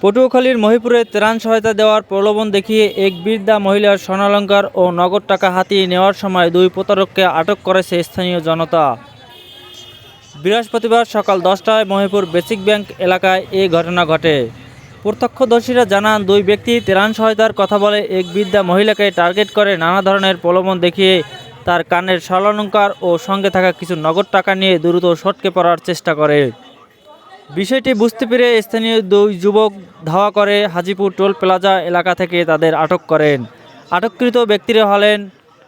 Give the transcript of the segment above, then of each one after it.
পটুয়াখালীর মহিপুরে ত্রাণ সহায়তা দেওয়ার প্রলোভন দেখিয়ে এক বৃদ্ধা মহিলার স্বর্ণালংকার ও নগদ টাকা হাতিয়ে নেওয়ার সময় দুই প্রতারককে আটক করেছে স্থানীয় জনতা। বৃহস্পতিবার সকাল 10টায় মহিপুর বেসিক ব্যাংক এলাকায় এই ঘটনা ঘটে। প্রত্যক্ষদর্শীরা জানান, দুই ব্যক্তি ত্রাণ সহায়তার কথা বলে এক বৃদ্ধা মহিলাকে টার্গেট করে নানা ধরনের প্রলোভন দেখিয়ে তার কানের স্বর্ণালংকার ও সঙ্গে থাকা কিছু নগদ টাকা নিয়ে দ্রুত সটকে পড়ার চেষ্টা করে। বিষয়টি বুঝতে পেরে স্থানীয় দুই যুবক ধাওয়া করে হাজিপুর টোল প্লাজা এলাকা থেকে তাদের আটক করেন। আটককৃত ব্যক্তিরা হলেন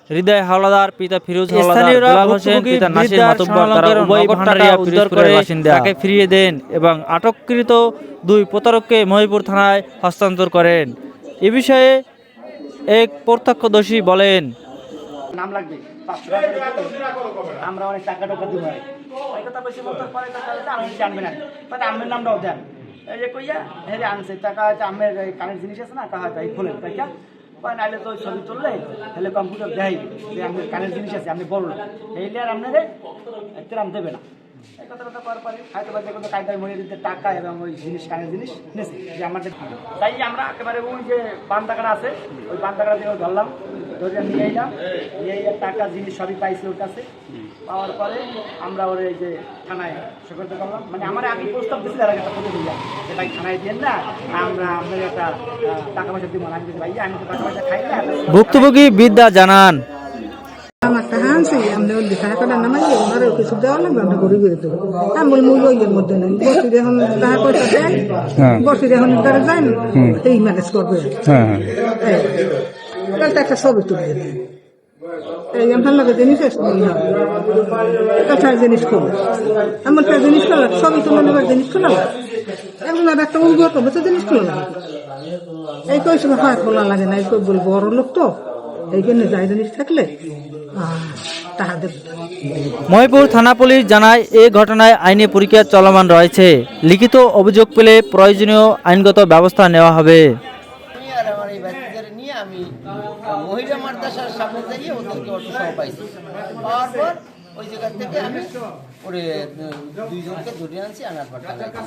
হৃদয় হাওলাদার, পিতা ফিরোজ হাওলাদার, বেলাল হোসেন, পিতা নাসির মাতুব্বর। তারা উভয় ভান্ডারিয়া উদ্ধার বাসিন্দা তাকে ফিরিয়ে দেন এবং আটককৃত দুই প্রতারককে মহিপুর থানায় হস্তান্তর করেন। এ বিষয়ে এক প্রত্যক্ষদর্শী বলেন, নাম লাগবে আমরা অনেক টাকা টাকা দিব ওই কথা বেশি বলতে পরে আমি জানবে না, আমের নামটাও দেন। এই যে কইয়া হেরে আনছে টাকা, হয়তো আমের কানের জিনিস আছে না, হয়তো এই খোলেন তাই নাইলে তো ওই ছবি তুললে তাহলে কম্পিউটার দেয় যে আপনার কানের জিনিস আছে, আপনি বড় এইলে আর আপনারে তেরাম দেবে না। এই কথা করার পরে হয়তো বা কোনো কায়দায় মনে দিতে টাকা এবং ওই জিনিস কানের জিনিস নিয়েছে যে আমাদের। তাই আমরা একেবারে ওই যে পান টাকাটা আছে ওই পান টাকাটা দিয়ে ধরলাম, ধরে নিয়ে এলাম, নিয়ে টাকা জিনিস সবই পাইছি ওর কাছে। পাওয়ার পরে আমরা ওর এই যে থানায় সুপর্দ করলাম। মানে আমার আগে প্রস্তাব দিয়েছিল আর একটা ফটো দিলাম যে ভাই থানায় দিয়ে না, আমরা আপনার একটা টাকা পয়সা দিব না। আমি ভাই আমি তো টাকা পয়সা খাই না। ভুক্তভোগী বৃদ্ধা জানান, আমার টাকা আনছি আপনি ওই টাকা কাটা নামাই ওনার কিছু দেওয়া লাগবে, আমরা গরিব তো আমি বলি মূল্য ইয়ের মধ্যে নেই। বসির এখন টাকা পয়সা দেয়, বসির এখন ঘরে যায় না, এই ম্যানেজ করবে। একটা ছবি তুলে দেয় এই আমার লাগে জিনিস একটা জিনিস করবো, এমন একটা জিনিস করলাম ছবি তুলে নেবার জিনিস করলাম, এখন আর একটা উন্নত হবে তো জিনিস তুলে লাগে এই কই সময় হয় খোলা লাগে না। এই বল বড় লোক তো এইখানে যাই জিনিস থাকলে মহিপুর থানা পুলিশ জানায়, এই ঘটনায় আইনি পরীক্ষা চলমান রয়েছে। লিখিত অভিযোগ পেলে প্রয়োজনীয় আইনগত ব্যবস্থা নেওয়া হবে। আমার এই ব্যক্তিদের নিয়ে আমি মহিলা মাদ্রাসার সামনে থেকে ওদেরকে অটো সহ পাইছি। পাওয়ার পর ওই জায়গা থেকে আমি ওরে দুইজনকে ধরে আনছি, আনার পর টাকা